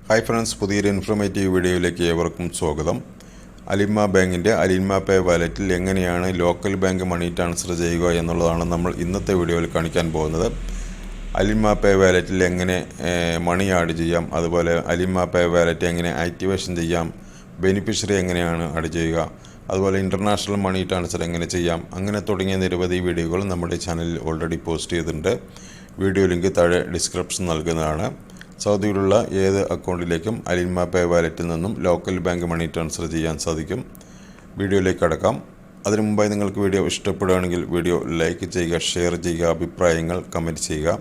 Hi friends, പുതിയൊരു informative വീഡിയോയിലേക്ക് ഏവർക്കും സ്വാഗതം. അലിമ ബാങ്കിൻ്റെ അലിമ പേ വാലറ്റിൽ എങ്ങനെയാണ് ലോക്കൽ ബാങ്ക് മണി ട്രാൻസ്ഫർ ചെയ്യുക എന്നുള്ളതാണ് നമ്മൾ ഇന്നത്തെ വീഡിയോയിൽ കാണിക്കാൻ പോകുന്നത്. അലിമ പേ വാലറ്റിൽ എങ്ങനെ മണി ആഡ് ചെയ്യാം, അതുപോലെ അലിമ പേ വാലറ്റ് എങ്ങനെ ആക്ടിവേഷൻ ചെയ്യാം, ബെനിഫിഷ്യറി എങ്ങനെയാണ് ആഡ് ചെയ്യുക, അതുപോലെ ഇൻ്റർനാഷണൽ മണി ട്രാൻസ്ഫർ എങ്ങനെ ചെയ്യാം, അങ്ങനെ തുടങ്ങിയ നിരവധി വീഡിയോകൾ നമ്മുടെ ചാനലിൽ ഓൾറെഡി പോസ്റ്റ് ചെയ്തിട്ടുണ്ട്. വീഡിയോ ലിങ്ക് താഴെ ഡിസ്ക്രിപ്ഷൻ നൽകുന്നതാണ്. സൗദിയിലുള്ള ഏത് അക്കൗണ്ടിലേക്കും അലിമ പേ വാലറ്റിൽ നിന്നും ലോക്കൽ ബാങ്ക് മണി ട്രാൻസ്ഫർ ചെയ്യാൻ സാധിക്കും. വീഡിയോയിലേക്ക് കടക്കാം. അതിനു മുമ്പായി നിങ്ങൾക്ക് വീഡിയോ ഇഷ്ടപ്പെടുകയാണെങ്കിൽ വീഡിയോ ലൈക്ക് ചെയ്യുക, ഷെയർ ചെയ്യുക, അഭിപ്രായങ്ങൾ കമൻറ്റ് ചെയ്യുക.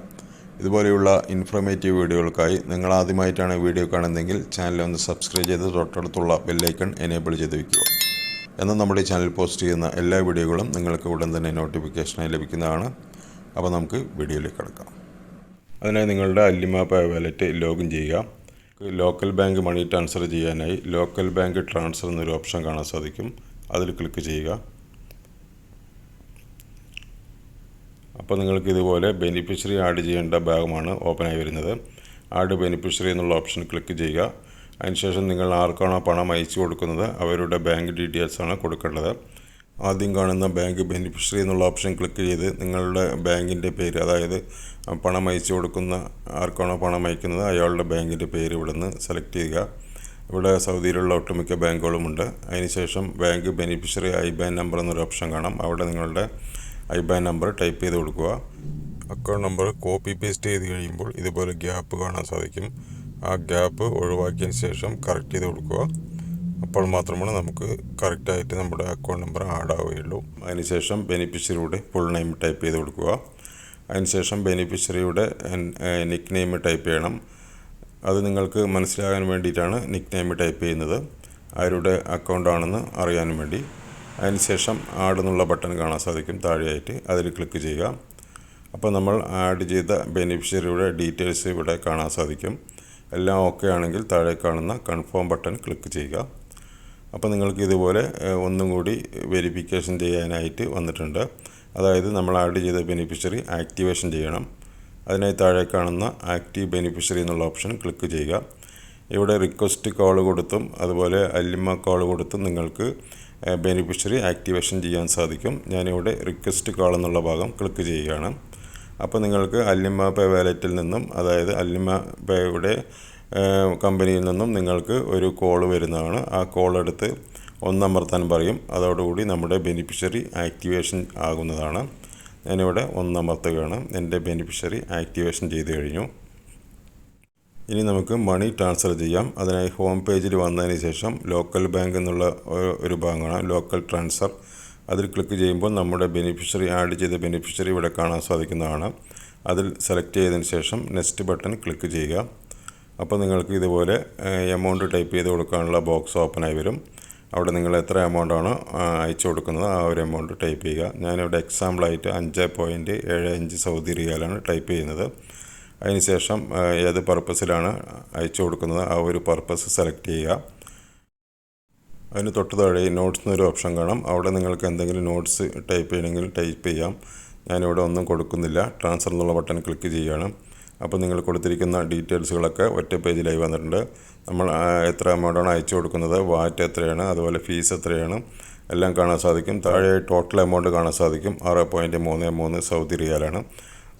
ഇതുപോലെയുള്ള ഇൻഫോർമേറ്റീവ് വീഡിയോകൾക്കായി നിങ്ങൾ ആദ്യമായിട്ടാണ് വീഡിയോ കാണുന്നതെങ്കിൽ ചാനൽ ഒന്ന് സബ്സ്ക്രൈബ് ചെയ്ത് തൊട്ടടുത്തുള്ള ബെല്ലൈക്കൺ എനേബിൾ ചെയ്ത് വയ്ക്കുക. എന്നാൽ നമ്മുടെ ചാനൽ പോസ്റ്റ് ചെയ്യുന്ന എല്ലാ വീഡിയോകളും നിങ്ങൾക്ക് ഉടൻ തന്നെ നോട്ടിഫിക്കേഷനായി ലഭിക്കുന്നതാണ്. അപ്പോൾ നമുക്ക് വീഡിയോയിലേക്ക് കടക്കാം. അതിനായി നിങ്ങളുടെ അലിമ പേ വാലറ്റ് ലോഗിൻ ചെയ്യുക. ലോക്കൽ ബാങ്ക് മണി ട്രാൻസ്ഫർ ചെയ്യാനായി ലോക്കൽ ബാങ്ക് ട്രാൻസ്ഫർ എന്നൊരു ഓപ്ഷൻ കാണാൻ സാധിക്കും. അതിൽ ക്ലിക്ക് ചെയ്യുക. അപ്പോൾ നിങ്ങൾക്ക് ഇതുപോലെ ബെനിഫിഷ്യറി ആഡ് ചെയ്യേണ്ട ഭാഗമാണ് ഓപ്പണായി വരുന്നത്. ആഡ് ബെനിഫിഷ്യറി എന്നുള്ള ഓപ്ഷൻ ക്ലിക്ക് ചെയ്യുക. അതിനുശേഷം നിങ്ങൾ ആർക്കാണോ പണം അയച്ചു കൊടുക്കുന്നത് അവരുടെ ബാങ്ക് ഡീറ്റെയിൽസാണ് കൊടുക്കേണ്ടത്. ആദ്യം കാണുന്ന ബാങ്ക് ബെനിഫിഷ്യറി എന്നുള്ള ഓപ്ഷൻ ക്ലിക്ക് ചെയ്ത് നിങ്ങളുടെ ബാങ്കിൻ്റെ പേര്, അതായത് പണം അയച്ചു കൊടുക്കുന്ന ആർക്കാണോ പണം അയക്കുന്നത് അയാളുടെ ബാങ്കിൻ്റെ പേര് ഇവിടെ നിന്ന് സെലക്ട് ചെയ്യുക. ഇവിടെ സൗദിയിലുള്ള ഒട്ടുമിക്ക ബാങ്കുകളുമുണ്ട്. അതിനുശേഷം ബാങ്ക് ബെനിഫിഷ്യറി ഐബാൻ നമ്പർ എന്നൊരു ഓപ്ഷൻ കാണാം. അവിടെ നിങ്ങളുടെ ഐബാൻ നമ്പർ ടൈപ്പ് ചെയ്ത് കൊടുക്കുക. അക്കൗണ്ട് നമ്പർ കോപ്പി പേസ്റ്റ് ചെയ്ത് കഴിയുമ്പോൾ ഇതുപോലെ ഗ്യാപ്പ് കാണാൻ സാധിക്കും. ആ ഗ്യാപ്പ് ഒഴിവാക്കിയതിന് ശേഷം കറക്റ്റ് ചെയ്ത് കൊടുക്കുക. അപ്പോൾ മാത്രമാണ് നമുക്ക് കറക്റ്റായിട്ട് നമ്മുടെ അക്കൗണ്ട് നമ്പർ ആഡ് ആവുകയുള്ളൂ. അതിനുശേഷം ബെനിഫിഷ്യറിയുടെ ഫുൾ നെയിം ടൈപ്പ് ചെയ്ത് കൊടുക്കുക. അതിനുശേഷം ബെനിഫിഷ്യറിയുടെ നിക്ക് നെയിം ടൈപ്പ് ചെയ്യണം. അത് നിങ്ങൾക്ക് മനസ്സിലാകാൻ വേണ്ടിയിട്ടാണ് നിക്ക് നെയിം ടൈപ്പ് ചെയ്യുന്നത്, ആരുടെ അക്കൗണ്ടാണെന്ന് അറിയാൻ വേണ്ടി. അതിനുശേഷം ആഡ് എന്നുള്ള ബട്ടൺ കാണാൻ സാധിക്കും താഴെയായിട്ട്, അതിൽ ക്ലിക്ക് ചെയ്യുക. അപ്പോൾ നമ്മൾ ആഡ് ചെയ്ത ബെനിഫിഷ്യറിയുടെ ഡീറ്റെയിൽസ് ഇവിടെ കാണാൻ സാധിക്കും. എല്ലാം ഓക്കെ ആണെങ്കിൽ താഴെ കാണുന്ന കൺഫേം ബട്ടൺ ക്ലിക്ക് ചെയ്യുക. അപ്പോൾ നിങ്ങൾക്ക് ഇതുപോലെ ഒന്നും കൂടി വെരിഫിക്കേഷൻ ചെയ്യാനായിട്ട് വന്നിട്ടുണ്ട്. അതായത് നമ്മൾ ആഡ് ചെയ്ത ബെനിഫിഷ്യറി ആക്ടിവേഷൻ ചെയ്യണം. അതിനായി താഴെ കാണുന്ന ആക്റ്റീവ് ബെനിഫിഷ്യറി എന്നുള്ള ഓപ്ഷൻ ക്ലിക്ക് ചെയ്യുക. ഇവിടെ റിക്വസ്റ്റ് കോൾ കൊടുത്തും അതുപോലെ അലിമ കോൾ കൊടുത്തും നിങ്ങൾക്ക് ബെനിഫിഷ്യറി ആക്ടിവേഷൻ ചെയ്യാൻ സാധിക്കും. ഞാനിവിടെ റിക്വസ്റ്റ് കോൾ എന്നുള്ള ഭാഗം ക്ലിക്ക് ചെയ്യുകയാണ്. അപ്പോൾ നിങ്ങൾക്ക് അലിമ പേ വാലറ്റിൽ നിന്നും, അതായത് അലിമ പേയുടെ കമ്പനിയിൽ നിന്നും നിങ്ങൾക്ക് ഒരു കോൾ വരുന്നതാണ്. ആ കോൾ എടുത്ത് ഒന്നമർത്താൻ പറയും. അതോടുകൂടി നമ്മുടെ ബെനിഫിഷ്യറി ആക്ടിവേഷൻ ആകുന്നതാണ്. ഞാനിവിടെ ഒന്നമർത്തുകയാണ്. എൻ്റെ ബെനിഫിഷ്യറി ആക്ടിവേഷൻ ചെയ്ത് കഴിഞ്ഞു. ഇനി നമുക്ക് മണി ട്രാൻസ്ഫർ ചെയ്യാം. അതിനായി ഹോം പേജിൽ വന്നതിന് ശേഷം ലോക്കൽ ബാങ്ക് എന്നുള്ള ഒരു ഭാഗമാണ് ലോക്കൽ ട്രാൻസ്ഫർ. അതിൽ ക്ലിക്ക് ചെയ്യുമ്പോൾ നമ്മുടെ ബെനിഫിഷ്യറി ആഡ് ചെയ്ത ബെനിഫിഷ്യറി ഇവിടെ കാണാൻ സാധിക്കുന്നതാണ്. അതിൽ സെലക്ട് ചെയ്തതിന് ശേഷം നെക്സ്റ്റ് ബട്ടൺ ക്ലിക്ക് ചെയ്യുക. അപ്പോൾ നിങ്ങൾക്ക് ഇതുപോലെ എമൗണ്ട് ടൈപ്പ് ചെയ്ത് കൊടുക്കാനുള്ള ബോക്സ് ഓപ്പണായി വരും. അവിടെ നിങ്ങൾ എത്ര എമൗണ്ടാണോ അയച്ചു കൊടുക്കുന്നത് ആ ഒരു എമൗണ്ട് ടൈപ്പ് ചെയ്യുക. ഞാനിവിടെ എക്സാമ്പിളായിട്ട് 5.75 സൗദി റിയാലാണ് ടൈപ്പ് ചെയ്യുന്നത്. അതിനുശേഷം ഏത് പർപ്പസിലാണ് അയച്ചു കൊടുക്കുന്നത് ആ ഒരു പർപ്പസ് സെലക്ട് ചെയ്യുക. അതിന് തൊട്ട് താഴെ നോട്ട്സ് എന്നൊരു ഓപ്ഷൻ കാണാം. അവിടെ നിങ്ങൾക്ക് എന്തെങ്കിലും നോട്ട്സ് ടൈപ്പ് ചെയ്യണമെങ്കിൽ ടൈപ്പ് ചെയ്യാം. ഞാനിവിടെ ഒന്നും കൊടുക്കുന്നില്ല. ട്രാൻസ്ഫർ എന്നുള്ള ബട്ടൺ ക്ലിക്ക് ചെയ്യുകയാണ്. അപ്പോൾ നിങ്ങൾ കൊടുത്തിരിക്കുന്ന ഡീറ്റെയിൽസുകളൊക്കെ ഒറ്റ പേജിലായി വന്നിട്ടുണ്ട്. നമ്മൾ എത്ര എമൗണ്ടാണ് അയച്ചു കൊടുക്കുന്നത്, വാറ്റ് എത്രയാണ്, അതുപോലെ ഫീസ് എത്രയാണ് എല്ലാം കാണാൻ സാധിക്കും. താഴെ ടോട്ടൽ എമൗണ്ട് കാണാൻ സാധിക്കും. 6.33 സൗദി റിയാലാണ്.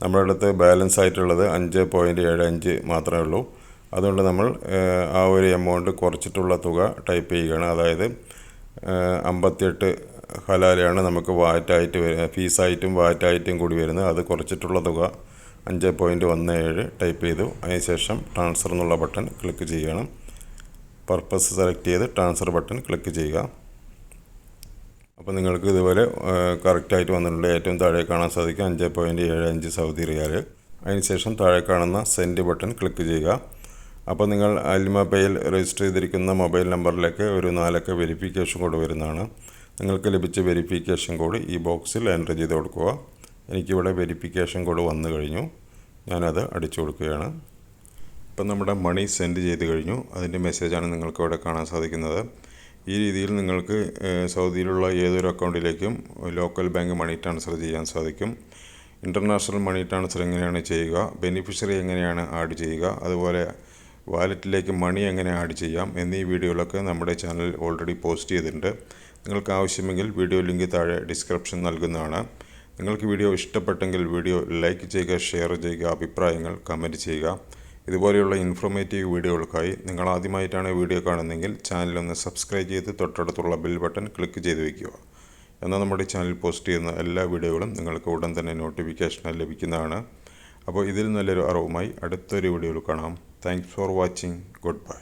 നമ്മുടെ അടുത്ത് ബാലൻസ് ആയിട്ടുള്ളത് 5.75 മാത്രമേ ഉള്ളൂ. അതുകൊണ്ട് നമ്മൾ ആ ഒരു എമൗണ്ട് കുറച്ചിട്ടുള്ള തുക ടൈപ്പ് ചെയ്യുകയാണ്. അതായത് 58 ഹലാലാണ് നമുക്ക് വാറ്റായിട്ട് ഫീസായിട്ടും വാറ്റായിട്ടും കൂടി വരുന്നത്. അത് കുറച്ചിട്ടുള്ള തുക 5.17 ടൈപ്പ് ചെയ്തു. അതിനുശേഷം ട്രാൻസ്ഫർ എന്നുള്ള ബട്ടൺ ക്ലിക്ക് ചെയ്യണം. പർപ്പസ് സെലക്ട് ചെയ്ത് ട്രാൻസ്ഫർ ബട്ടൺ ക്ലിക്ക് ചെയ്യുക. അപ്പോൾ നിങ്ങൾക്ക് ഇതുപോലെ കറക്റ്റായിട്ട് വന്നിട്ടുണ്ട്. ഏറ്റവും താഴെ കാണാൻ സാധിക്കും 5.75 സൗദി റിയാൽ. അതിനുശേഷം താഴെ കാണുന്ന സെൻഡ് ബട്ടൺ ക്ലിക്ക് ചെയ്യുക. അപ്പോൾ നിങ്ങൾ അലിമ പേയിൽ രജിസ്റ്റർ ചെയ്തിരിക്കുന്ന മൊബൈൽ നമ്പറിലേക്ക് ഒരു 4 അക്ക വെരിഫിക്കേഷൻ കോഡ് വരുന്നതാണ്. നിങ്ങൾക്ക് ലഭിച്ച വെരിഫിക്കേഷൻ കോഡ് ഈ ബോക്സിൽ എൻ്റർ ചെയ്ത് കൊടുക്കുക. എനിക്കിവിടെ വെരിഫിക്കേഷൻ കോഡ് വന്നു കഴിഞ്ഞു. ഞാനത് അടിച്ചു കൊടുക്കുകയാണ്. ഇപ്പം നമ്മുടെ മണി സെൻഡ് ചെയ്ത് കഴിഞ്ഞു. അതിൻ്റെ മെസ്സേജാണ് നിങ്ങൾക്ക് ഇവിടെ കാണാൻ സാധിക്കുന്നത്. ഈ രീതിയിൽ നിങ്ങൾക്ക് സൗദിയിലുള്ള ഏതൊരു അക്കൗണ്ടിലേക്കും ലോക്കൽ ബാങ്ക് മണി ട്രാൻസ്ഫർ ചെയ്യാൻ സാധിക്കും. ഇൻ്റർനാഷണൽ മണി ട്രാൻസ്ഫർ എങ്ങനെയാണ് ചെയ്യുക, ബെനിഫിഷ്യറി എങ്ങനെയാണ് ആഡ് ചെയ്യുക, അതുപോലെ വാലറ്റിലേക്ക് മണി എങ്ങനെ ആഡ് ചെയ്യാം എന്നീ വീഡിയോകളൊക്കെ നമ്മുടെ ചാനൽ ഓൾറെഡി പോസ്റ്റ് ചെയ്തിട്ടുണ്ട്. നിങ്ങൾക്ക് ആവശ്യമെങ്കിൽ വീഡിയോ ലിങ്ക് താഴെ ഡിസ്ക്രിപ്ഷൻ നൽകുന്നതാണ്. നിങ്ങൾക്ക് വീഡിയോ ഇഷ്ടപ്പെട്ടെങ്കിൽ വീഡിയോ ലൈക്ക് ചെയ്യുക, ഷെയർ ചെയ്യുക, അഭിപ്രായങ്ങൾ കമൻറ്റ് ചെയ്യുക. ഇതുപോലെയുള്ള ഇൻഫോർമേറ്റീവ് വീഡിയോകൾക്കായി നിങ്ങൾ ആദ്യമായിട്ടാണ് വീഡിയോ കാണുന്നതെങ്കിൽ ചാനലൊന്ന് സബ്സ്ക്രൈബ് ചെയ്ത് തൊട്ടടുത്തുള്ള ബെൽ ബട്ടൺ ക്ലിക്ക് ചെയ്ത് വയ്ക്കുക. എന്നാൽ നമ്മുടെ ചാനൽ പോസ്റ്റ് ചെയ്യുന്ന എല്ലാ വീഡിയോകളും നിങ്ങൾക്ക് ഉടൻ തന്നെ നോട്ടിഫിക്കേഷൻ ലഭിക്കുന്നതാണ്. അപ്പോൾ ഇതിൽ നല്ലൊരു അറിവുമായി അടുത്തൊരു വീഡിയോയിൽ കാണാം. Thanks for watching. Good bye.